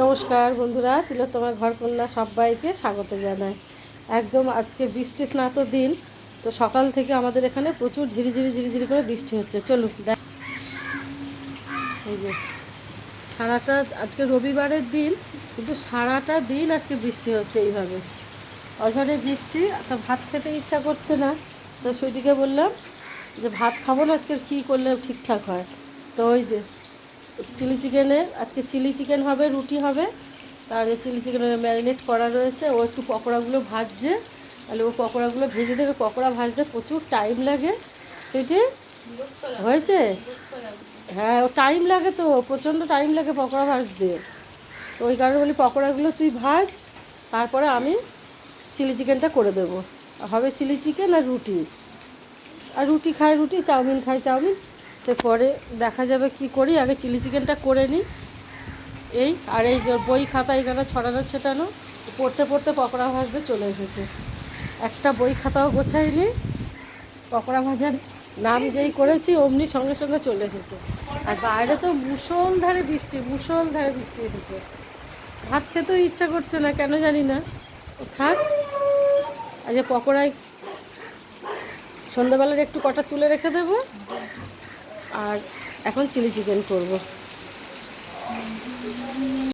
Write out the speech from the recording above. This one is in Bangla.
নমস্কার বন্ধুরা, তিলোত্তমার ঘরকন্যা সবাইকে স্বাগত জানাই। একদম আজকে বৃষ্টি স্নাত দিন, তো সকাল থেকে আমাদের এখানে প্রচুর ঝিরিঝিরি করে বৃষ্টি হচ্ছে। চলুন এই যে সারাটা আজকে রবিবারের দিন, কিন্তু সারাটা দিন আজকে বৃষ্টি হচ্ছে এইভাবে অঝরে বৃষ্টি। একটা ভাত খেতে ইচ্ছা করছে না, তো সুইটিকে বললাম যে ভাত খাবো না, আজকে কী করলে ঠিকঠাক হয়। তো ওই যে আজকে চিলি চিকেন হবে, রুটি হবে। তাহলে চিলি চিকেনের ম্যারিনেট করা রয়েছে, ও একটু পকোড়াগুলো ভাজছে, তাহলে ও পকোড়াগুলো ভেজে দেবে। পকোড়া ভাজতে প্রচুর টাইম লাগে, সেটি হয়েছে। হ্যাঁ, ও টাইম লাগে, তো প্রচণ্ড টাইম লাগে পকোড়া ভাজতে। তো ওই কারণে বলি পকোড়াগুলো তুই ভাজ, তারপরে আমি চিলি চিকেনটা করে দেবো। হবে চিলি চিকেন আর রুটি, আর রুটি খায় রুটি, চাউমিন খায় চাউমিন, সে পরে দেখা যাবে কি করি। আগে চিলি চিকেনটা করে নিই। এই আর এই যে বই খাতা এখানে ছড়ানো ছেটানো, পড়তে পড়তে পকোড়া ভাজতে চলে এসেছে। একটা বই খাতাও গোছাইনি, পকোড়া ভাজার নাম যেই করেছি অমনি সঙ্গে সঙ্গে চলে এসেছে। আর বাইরে তো মুষলধারে বৃষ্টি এসেছে। ভাত খেতেও ইচ্ছা করছে না, কেন জানি না। থাক, আজ পকোড়ায় সন্ধ্যাবেলার একটু কটা তুলে রেখে দেবো, আর এখন চিলি চিকেন করবো।